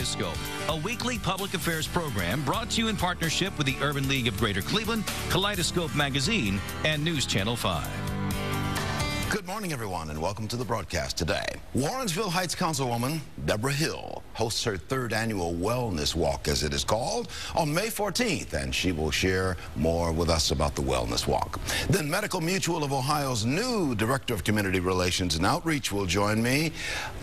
Kaleidoscope, a weekly public affairs program brought to you in partnership with the Urban League of Greater Cleveland, Kaleidoscope Magazine, and News Channel 5. Good morning, everyone, and welcome to the broadcast today. Warrensville Heights Councilwoman Deborah Hill hosts her third annual Wellness Walk, as it is called, on May 14th, and she will share more with us about the Wellness Walk. Then Medical Mutual of Ohio's new Director of Community Relations and Outreach will join me.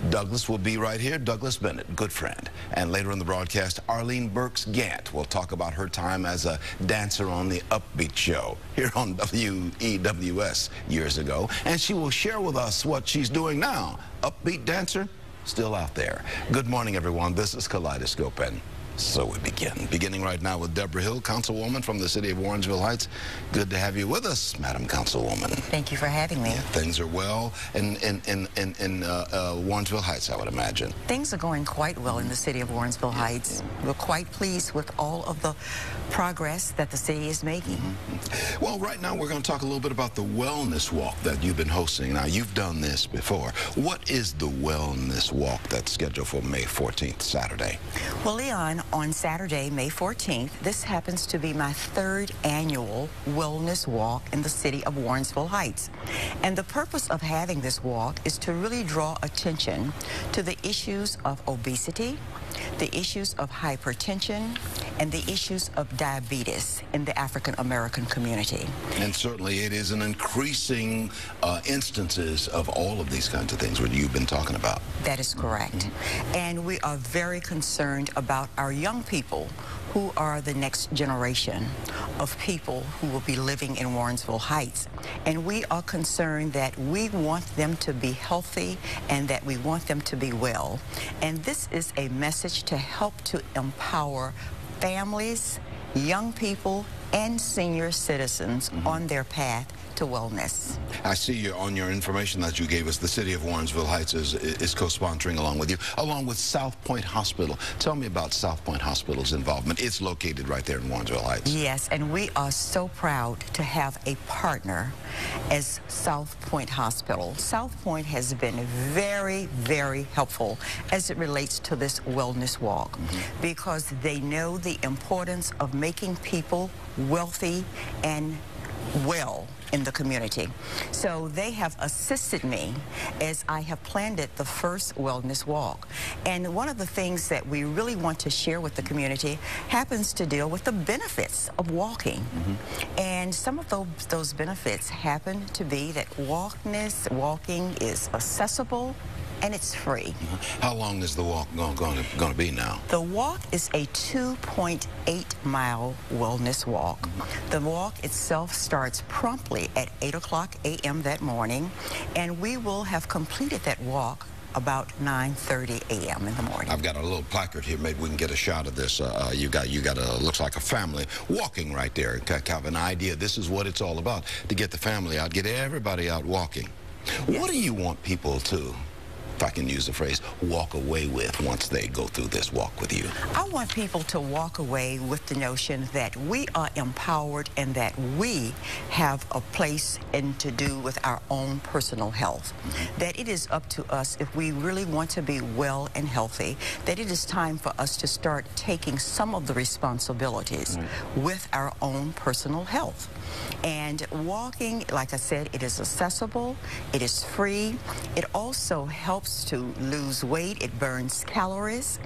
Douglas will be right here, Douglas Bennett, good friend. And later in the broadcast, Arlene Burks-Gant will talk about her time as a dancer on the Upbeat Show here on WEWS years ago, and she will share with us what she's doing now. Upbeat dancer, still out there. Good morning, everyone. This is Kaleidoscope, and so we begin. Beginning right now with Deborah Hill, Councilwoman from the city of Warrensville Heights. Good to have you with us, Madam Councilwoman. Thank you for having me. Yeah, things are well in Warrensville Heights, I would imagine. Things are going quite well in the city of Warrensville Heights. We're quite pleased with all of the progress that the city is making. Well, right now we're going to talk a little bit about the Wellness Walk that you've been hosting. Now, you've done this before. What is the Wellness Walk that's scheduled for May 14th, Saturday? Well, Leon, on Saturday, May 14th, this happens to be my third annual Wellness Walk in the city of Warrensville Heights. And the purpose of having this walk is to really draw attention to the issues of obesity, the issues of hypertension, and the issues of diabetes in the African American community. And certainly it is an instances of all of these kinds of things what you've been talking about. That is correct. And we are very concerned about our young people who are the next generation of people who will be living in Warrensville Heights. And we are concerned that we want them to be healthy and that we want them to be well. And this is a message to help to empower families, young people, and senior citizens on their path to wellness. I see on your information that you gave us, the city of Warrensville Heights is co-sponsoring along with you, along with South Point Hospital. Tell me about South Point Hospital's involvement. It's located right there in Warrensville Heights. Yes, and we are so proud to have a partner as South Point Hospital. South Point has been very, very helpful as it relates to this wellness walk because they know the importance of making people wealthy and well in the community. So they have assisted me as I have planned it, the first wellness walk. And one of the things that we really want to share with the community happens to deal with the benefits of walking. And some of those benefits happen to be that walking is accessible and it's free. How long is the walk going to be now? The walk is a 2.8-mile wellness walk. The walk itself starts promptly at 8 o'clock a.m. that morning, and we will have completed that walk about 9:30 a.m. in the morning. I've got a little placard here. Maybe we can get a shot of this. You got looks like a family walking right there. Kind of an idea. This is what it's all about, to get the family out, get everybody out walking. Yes. What do you want people to, if I can use the phrase, walk away with once they go through this walk with you? I want people to walk away with the notion that we are empowered and that we have a place and to do with our own personal health. That it is up to us, if we really want to be well and healthy, that it is time for us to start taking some of the responsibilities with our own personal health. And walking, like I said, it is accessible, it is free, it also helps to lose weight, it burns calories,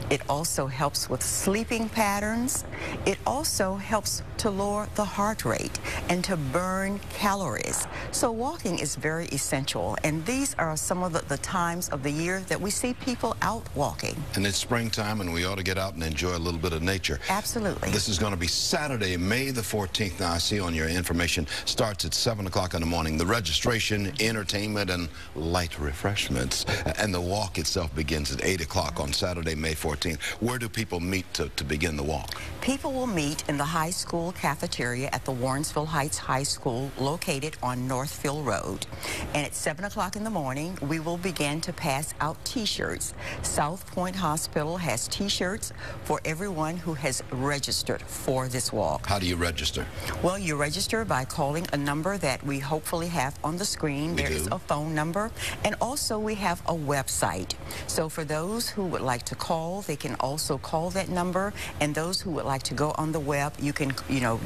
it also helps with sleeping patterns, it also helps to lower the heart rate and to burn calories. So walking is very essential, and these are some of the times of the year that we see people out walking. And it's springtime, and we ought to get out and enjoy a little bit of nature. Absolutely. This is going to be Saturday, May the 14th. Now, I see on your information, starts at 7 o'clock in the morning. The registration, entertainment, and light refreshments. And the walk itself begins at 8 o'clock on Saturday, May 14th. Where do people meet to begin the walk? People will meet in the high school cafeteria at the Warrensville Heights High School, located on Northfield Road. And at 7 o'clock in the morning, we will begin to pass out T-shirts. South Point Hospital has T-shirts for everyone who has registered for this walk. How do you register? Well, you register register by calling a number that we hopefully have on the screen. There is a phone number, and also we have a website. So for those who would like to call, they can also call that number, and those who would like to go on the web, you can,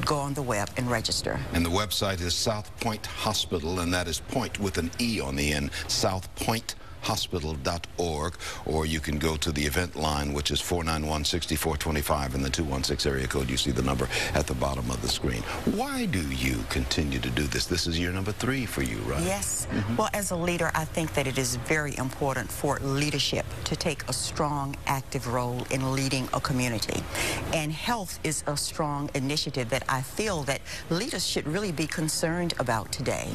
go on the web and register. And the website is South Point Hospital, and that is point with an E on the end, southpointhospital.org, or you can go to the event line, which is 491-6425, in the 216 area code. You see the number at the bottom of the screen. Why do you continue to do this? This is year number 3 for you, right? Yes. Well, as a leader, I think that it is very important for leadership to take a strong, active role in leading a community. And health is a strong initiative that I feel that leaders should really be concerned about today.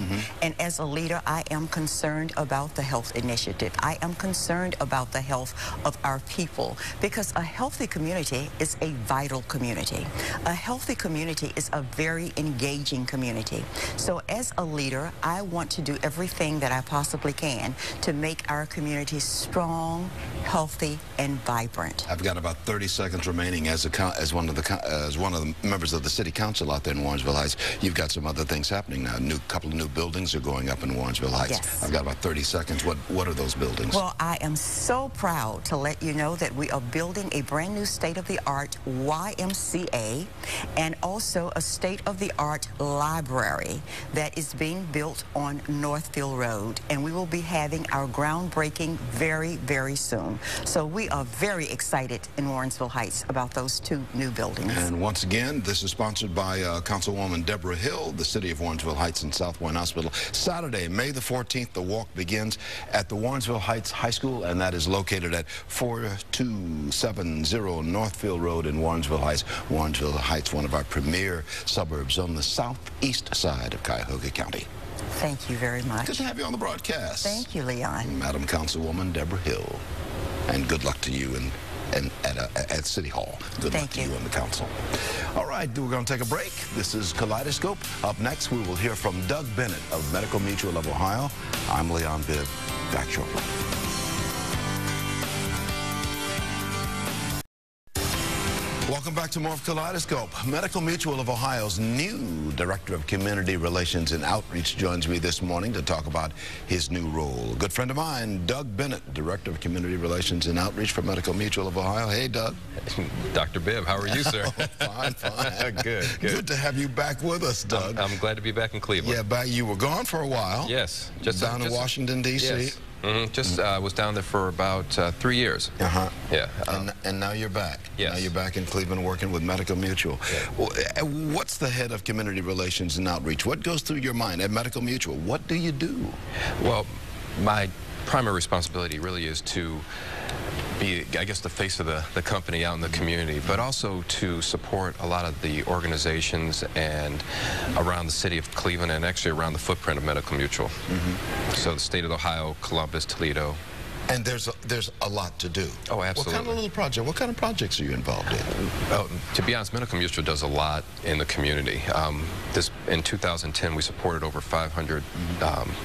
And as a leader, I am concerned about the health initiative. I am concerned about the health of our people, because a healthy community is a vital community. A healthy community is a very engaging community. So as a leader, I want to do everything that I possibly can to make our community strong, healthy, and vibrant. I've got about 30 seconds remaining. As one of the members of the city council out there in Warrensville Heights, you've got some other things happening now. A couple of new buildings are going up in Warrensville Heights. Yes. I've got about 30 seconds. What are those buildings? Well, I am so proud to let you know that we are building a brand new state-of-the-art YMCA and also a state-of-the-art library that is being built on Northfield Road, and we will be having our groundbreaking very, very soon. So we are very excited in Warrensville Heights about those 2 new buildings. And once again, this is sponsored by Councilwoman Deborah Hill, the city of Warrensville Heights and South Point Hospital. Saturday, May the 14th, the walk begins at the Warrensville Heights High School, and that is located at 4270 Northfield Road in Warrensville Heights. Warrensville Heights, one of our premier suburbs on the southeast side of Cuyahoga County. Thank you very much. Good to have you on the broadcast. Thank you, Leon. Madam Councilwoman Deborah Hill. And good luck to you at City Hall. Good luck to you and the council. All right, we're going to take a break. This is Kaleidoscope. Up next, we will hear from Doug Bennett of Medical Mutual of Ohio. I'm Leon Bibb. Back shortly. Welcome back to more of Kaleidoscope. Medical Mutual of Ohio's new Director of Community Relations and Outreach joins me this morning to talk about his new role. A good friend of mine, Doug Bennett, Director of Community Relations and Outreach for Medical Mutual of Ohio. Hey, Doug. Dr. Bibb, how are you, sir? Fine, fine. Good. Good to have you back with us, Doug. I'm glad to be back in Cleveland. Yeah, you were gone for a while. Yes. Down in Washington, D.C. Yes. Was down there for about 3 years. Yeah. And now you're back. Yes. Now you're back in Cleveland working with Medical Mutual. Yeah. What's the head of Community Relations and Outreach? What goes through your mind at Medical Mutual? What do you do? Well, my primary responsibility really is to be, I guess, the face of the company out in the community, but also to support a lot of the organizations and around the city of Cleveland and actually around the footprint of Medical Mutual. So the state of Ohio, Columbus, Toledo. And there's a lot to do. Oh, absolutely. What kind of projects are you involved in? To be honest, Medical Mutual does a lot in the community. In 2010, we supported over 500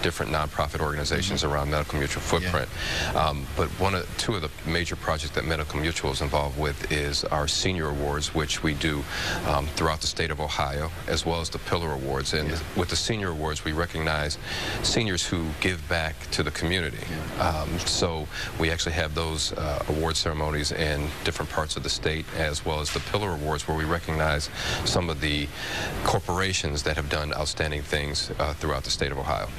different nonprofit organizations around Medical Mutual footprint. But two of the major projects that Medical Mutual is involved with is our senior awards, which we do throughout the state of Ohio, as well as the Pillar Awards. And with the senior awards, we recognize seniors who give back to the community. So we actually have those award ceremonies in different parts of the state, as well as the Pillar Awards, where we recognize some of the corporations that have done outstanding things throughout the state of Ohio.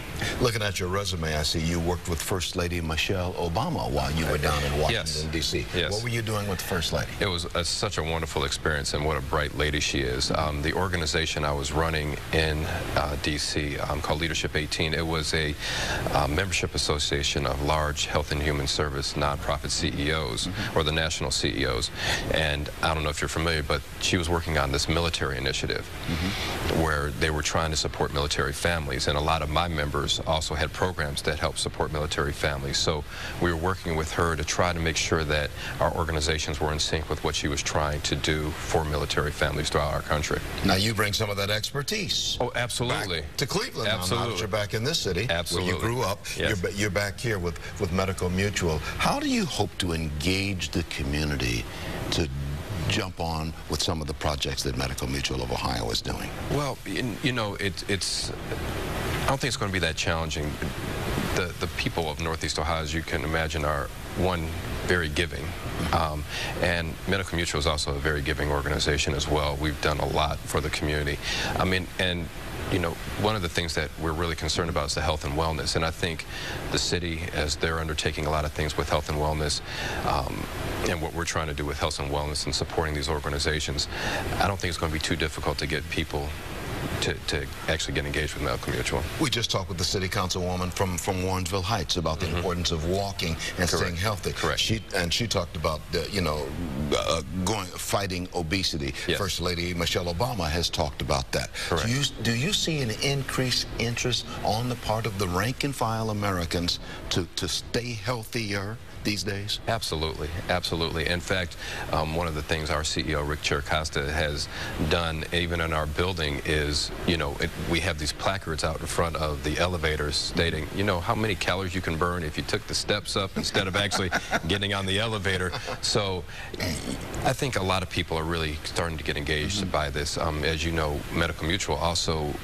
Looking at your resume, I see you worked with First Lady Michelle Obama while you were down in Washington, D.C. Yes. What were you doing with the First Lady? It was such a wonderful experience, and what a bright lady she is. The organization I was running in D.C. Called Leadership 18, it was a membership association of large health and human service nonprofit CEOs, or the national CEOs. And I don't know if you're familiar, but she was working on this military initiative where they were trying to support military families, and a lot of my members also had programs that help support military families. So we were working with her to try to make sure that our organizations were in sync with what she was trying to do for military families throughout our country. Now you bring some of that expertise. Oh, absolutely. Back to Cleveland. Absolutely. Now that you're back in this city, absolutely, where you grew up. Yes. You're back here with Medical Mutual. How do you hope to engage the community to jump on with some of the projects that Medical Mutual of Ohio is doing? Well, you know, I don't think it's going to be that challenging. The people of Northeast Ohio, as you can imagine, are, one, very giving. And Medical Mutual is also a very giving organization as well. We've done a lot for the community. I mean, and you know, one of the things that we're really concerned about is the health and wellness. And I think the city, as they're undertaking a lot of things with health and wellness, and what we're trying to do with health and wellness and supporting these organizations, I don't think it's going to be too difficult to get people to actually get engaged with Medical Mutual. We just talked with the city councilwoman from Warrensville Heights about the importance of walking and staying healthy. Correct. She talked about you know, fighting obesity. Yes. First Lady Michelle Obama has talked about that. Correct. Do you see an increased interest on the part of the rank and file Americans to stay healthier these days? Absolutely, absolutely. In fact, one of the things our CEO, Rick Chiricosta, has done, even in our building, is, you know, we have these placards out in front of the elevators stating, you know, how many calories you can burn if you took the steps up instead of actually getting on the elevator. So I think a lot of people are really starting to get engaged by this. As you know, Medical Mutual also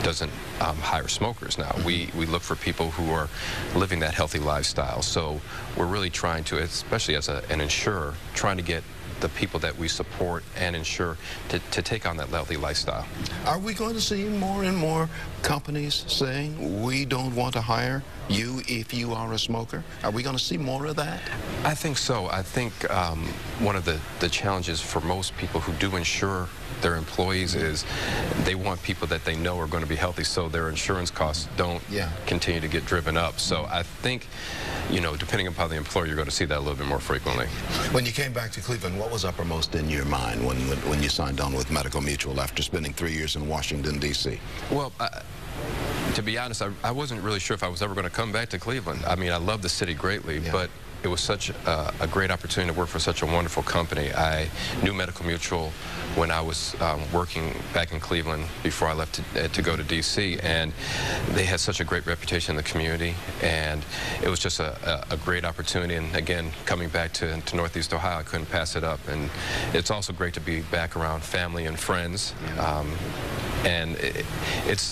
doesn't hire smokers now. We look for people who are living that healthy lifestyle. So we're really trying to, especially as an insurer, trying to get the people that we support and insure to take on that healthy lifestyle. Are we going to see more and more companies saying, we don't want to hire you if you are a smoker? Are we going to see more of that? I think so. I think one of the challenges for most people who do insure their employees is they want people that they know are going to be healthy, so their insurance costs don't continue to get driven up. So I think, you know, depending upon the employer, you're going to see that a little bit more frequently. When you came back to Cleveland, what was uppermost in your mind when you signed on with Medical Mutual after spending 3 years in Washington, D.C.? Well, to be honest, I wasn't really sure if I was ever going to come back to Cleveland. I mean, I love the city greatly, but it was such a great opportunity to work for such a wonderful company. I knew Medical Mutual when I was working back in Cleveland before I left to go to D.C., and they had such a great reputation in the community, and it was just a great opportunity. And again, coming back to Northeast Ohio, I couldn't pass it up. And it's also great to be back around family and friends. And it's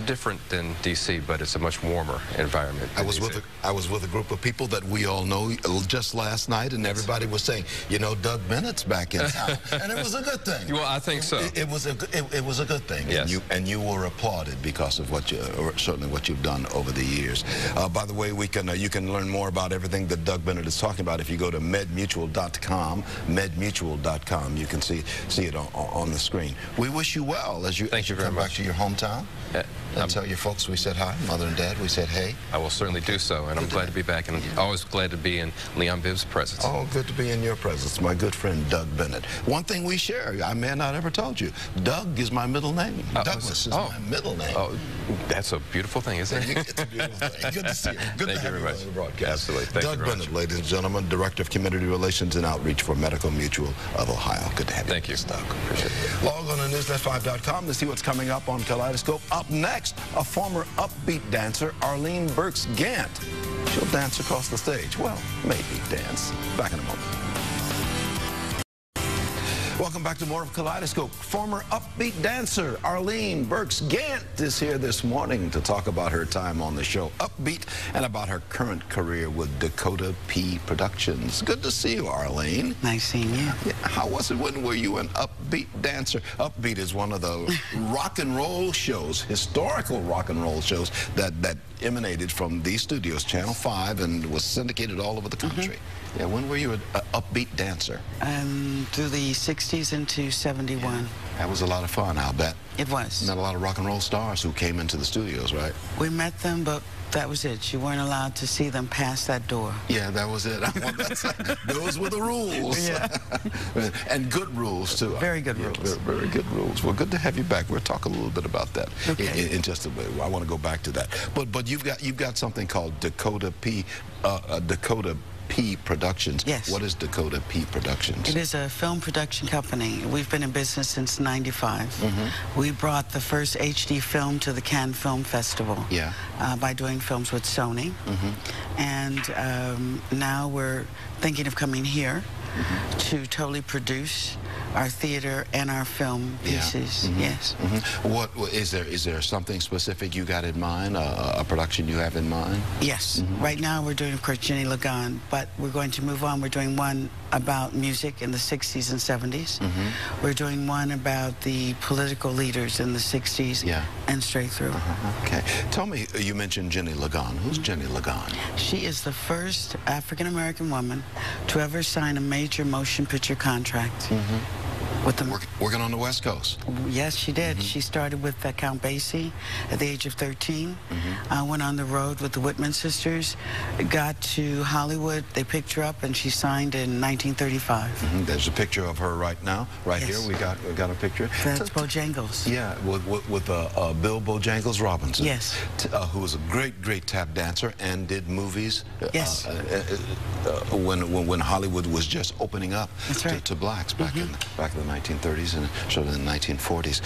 different than D.C., but it's a much warmer environment. I was with a group of people that we all know just last night, and everybody was saying, you know, Doug Bennett's back in town, and it was a good thing. Well, I think so. It was a good thing. Yes. And you were applauded because of what certainly what you've done over the years. By the way, you can learn more about everything that Doug Bennett is talking about if you go to medmutual.com. Medmutual.com. You can see it on the screen. We wish you well as you come back to your hometown. And tell your folks we said hi, Mother and Dad, we said hey. I will certainly do so, and I'm glad to be back, and always glad to be in Leon Bibb's presence. Oh, good to be in your presence, my good friend Doug Bennett. One thing we share, I may not ever told you, Doug is my middle name. Douglas is my middle name. Oh, that's a beautiful thing, isn't it? It's a beautiful thing. Good to see you. Good to have you on the broadcast. Absolutely. Thank Doug Bennett, ladies and gentlemen, Director of Community Relations and Outreach for Medical Mutual of Ohio. Good to have you. Thank you. Doug. Appreciate it. Log on to newsnet5.com to see what's coming up on Kaleidoscope. Up next, a former upbeat dancer, Arlene Burks-Gant. She'll dance across the stage. Well, maybe dance. Back in a moment. Welcome back to more of Kaleidoscope. Former upbeat dancer Arlene Burks-Gant is here this morning to talk about her time on the show Upbeat and about her current career with Dakota P Productions. Good to see you, Arlene. Nice seeing you. Yeah, how was it? When were you an upbeat dancer? Upbeat is one of the rock and roll shows, historical rock and roll shows that emanated from these studios, Channel 5, and was syndicated all over the country. Yeah, when were you an upbeat dancer? Through the 60s into 71. Yeah. That was a lot of fun, I'll bet. It was. Met a lot of rock and roll stars who came into the studios, right? We met them, but that was it. You weren't allowed to see them past that door. Yeah, that was it. Those were the rules. Yeah. And good rules, too. Very good rules. Very good rules. Well, good to have you back. We'll talk a little bit about that in just a bit. I want to go back to that. But you've got something called Dakota P Productions. Yes. What is Dakota P Productions? It is a film production company. We've been in business since '95. We brought the first HD film to the Cannes Film Festival by doing films with Sony. And now we're thinking of coming here to totally produce our theater and our film pieces. Yes. What is there something specific you got in mind? A production you have in mind? Yes. Right now we're doing, of course, Jenny Lagan, but we're going to move on. We're doing one about music in the 60s and 70s. We're doing one about the political leaders in the 60s and straight through. Okay. Tell me, you mentioned Jenny Lagan. Who's Jenny Lagan? She is the first African-American woman to ever sign a major motion picture contract. With the working on the West Coast. Yes, she did. She started with Count Basie at the age of 13. Went on the road with the Whitman sisters, got to Hollywood. They picked her up, and she signed in 1935. There's a picture of her right now. Right here, we got a picture. That's Bojangles. Yeah, with Bill Bojangles Robinson. Yes. Who was a great tap dancer and did movies. Yes. When Hollywood was just opening up to blacks back in the 1930s and sort of in the 1940s.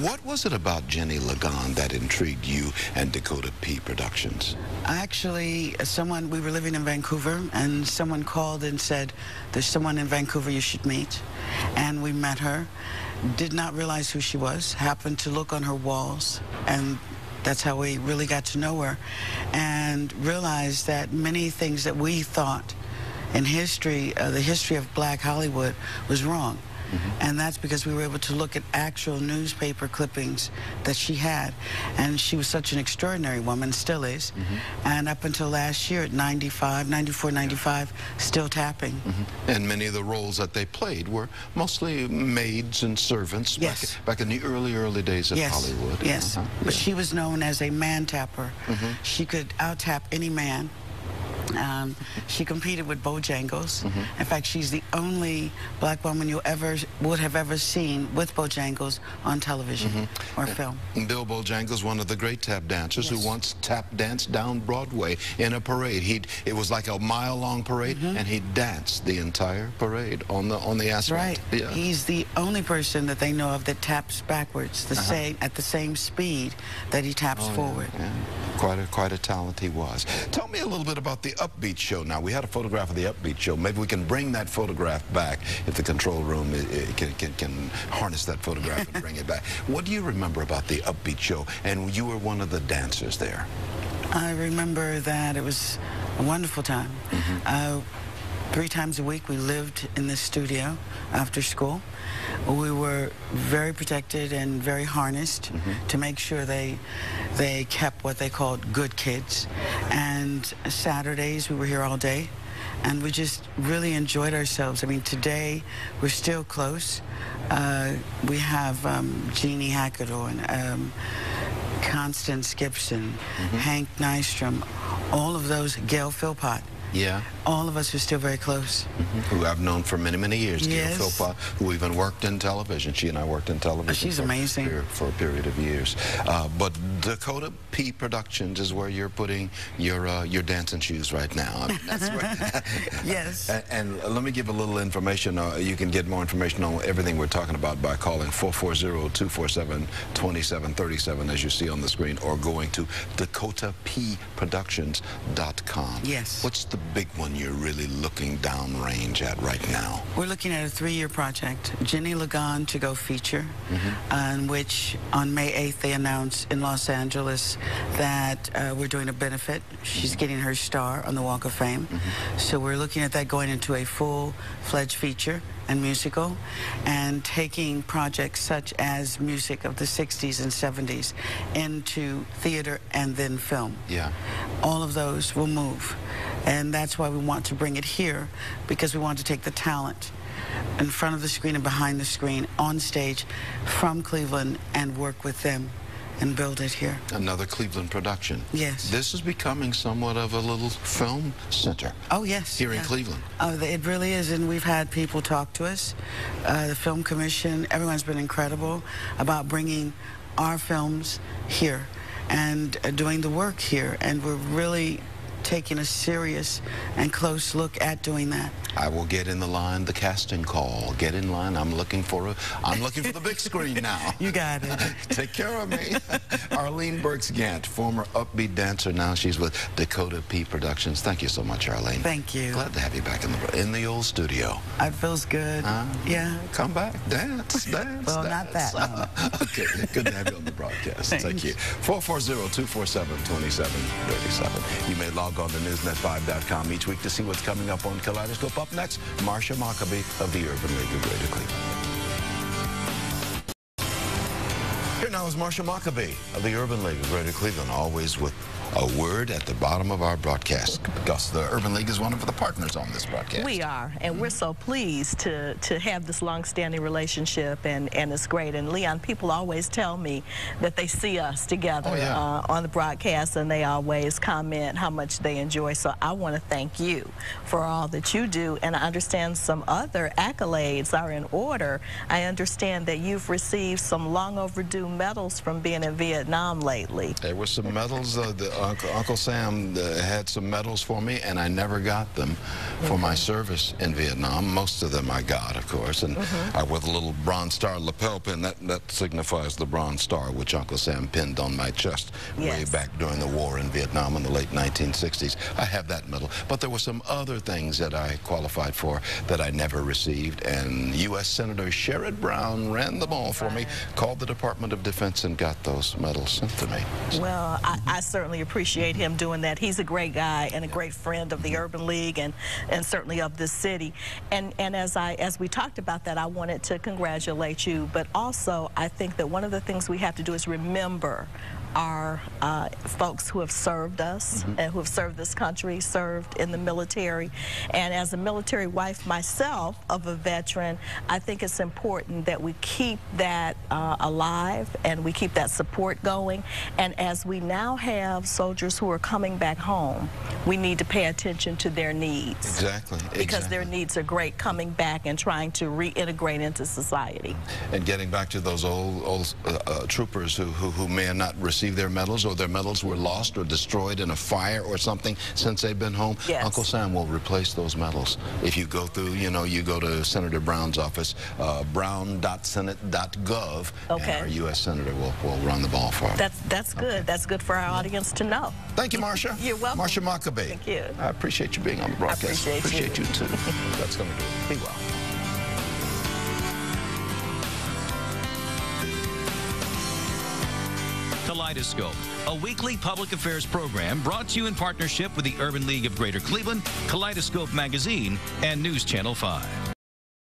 What was it about Jenny Lagan that intrigued you and Dakota P Productions? Actually, we were living in Vancouver, and someone called and said, there's someone in Vancouver you should meet. And we met her, did not realize who she was, happened to look on her walls, and that's how we really got to know her, and realized that many things that we thought in history, the history of black Hollywood, was wrong. And that's because we were able to look at actual newspaper clippings that she had. And she was such an extraordinary woman, still is. And up until last year at 94, 95, still tapping. And many of the roles that they played were mostly maids and servants back in the early days of Hollywood. Yes, but she was known as a man tapper. She could out-tap any man. She competed with Bojangles. In fact, she's the only black woman you would have ever seen with Bojangles on television or film. Bill Bojangles, one of the great tap dancers who once tap danced down Broadway in a parade. It was like a mile-long parade, and he danced the entire parade on the asphalt. Right. Yeah. He's the only person that they know of that taps backwards at the same speed that he taps forward. Yeah. Quite a talent he was. Tell me a little bit about the Upbeat show. Now, we had a photograph of the Upbeat show. Maybe we can bring that photograph back if the control room can harness that photograph and bring it back. What do you remember about the Upbeat show? And you were one of the dancers there. I remember that it was a wonderful time. 3 times a week we lived in this studio after school. We were very protected and very harnessed to make sure they kept what they called good kids. And Saturdays we were here all day, and we just really enjoyed ourselves. I mean, today we're still close. We have Jeannie Hagedorn, Constance Gibson, Hank Nystrom, all of those, Gail Philpott. Yeah. All of us are still very close. Who I've known for many years. Yes. Gail Philpott, who even worked in television. She and I worked in television. She's amazing. For a period of years. But Dakota P Productions is where you're putting your dancing shoes right now. I mean, that's where Yes. And let me give a little information. You can get more information on everything we're talking about by calling 440-247-2737, as you see on the screen, or going to DakotaPProductions.com. Yes. What's the big one you're really looking downrange at right now? We're looking at a 3-year project, Jenny Lagan to go feature, on which on May 8th they announced in Los Angeles that we're doing a benefit. She's getting her star on the Walk of Fame. So we're looking at that going into a full-fledged feature and musical, and taking projects such as music of the 60s and 70s into theater and then film. Yeah. All of those will move. And that's why we want to bring it here, because we want to take the talent in front of the screen and behind the screen on stage from Cleveland and work with them and build it here. Another Cleveland production. Yes. This is becoming somewhat of a little film center. Oh, yes. Here in Cleveland. Oh, it really is, and we've had people talk to us. The Film Commission, everyone's been incredible about bringing our films here and doing the work here, and we're really taking a serious and close look at doing that. I will get in the line, the casting call. Get in line. I'm looking for the big screen now. You got it. Take care of me. Arlene Burks-Gant, former upbeat dancer. Now she's with Dakota P Productions. Thank you so much, Arlene. Thank you. Glad to have you back in the old studio. It feels good. Yeah. Come back. Dance. Well, not that. No. Okay. Good to have you on the broadcast. Thank you. 440-247-2737. You may log on to newsnet5.com each week to see what's coming up on Kaleidoscope. Up next, Marsha Maccabee of the Urban League of Greater Cleveland. Here now is Marsha Maccabee of the Urban League of Greater Cleveland, always with a word at the bottom of our broadcast, because the Urban League is one of the partners on this broadcast. We are, and we're so pleased to have this long-standing relationship, and it's great. And Leon, people always tell me that they see us together on the broadcast, and they always comment how much they enjoy. So I want to thank you for all that you do, and I understand some other accolades are in order. I understand that you've received some long overdue medals from being in Vietnam lately. There were some medals. Uncle Sam had some medals for me, and I never got them for my service in Vietnam. Most of them I got, of course, and with a little Bronze Star lapel pin. That signifies the Bronze Star, which Uncle Sam pinned on my chest way back during the war in Vietnam in the late 1960s. I have that medal. But there were some other things that I qualified for that I never received, and U.S. Senator Sherrod Brown ran the ball for me, called the Department of Defense, and got those medals sent to me. Well, I certainly appreciate him doing that. He's a great guy and a great friend of the Urban League and certainly of this city. And as we talked about that, I wanted to congratulate you, but also I think that one of the things we have to do is remember our folks who have served us and who have served this country, served in the military. And as a military wife myself of a veteran, I think it's important that we keep that alive and we keep that support going. And as we now have soldiers who are coming back home, we need to pay attention to their needs. Exactly. Because their needs are great, coming back and trying to reintegrate into society. And getting back to those old troopers who may have not received their medals, or their medals were lost or destroyed in a fire or something since they've been home, Uncle Sam will replace those medals. If you go through, you go to Senator Brown's office, brown.senate.gov, and our U.S. Senator will run the ball for him. That's good. That's good for our audience to know. Thank you, Marsha. You're welcome. Marsha Maccabee. Thank you. I appreciate you being on the broadcast. I appreciate you too. That's going to do it. Be well. Kaleidoscope, a weekly public affairs program brought to you in partnership with the Urban League of Greater Cleveland, Kaleidoscope Magazine, and News Channel 5.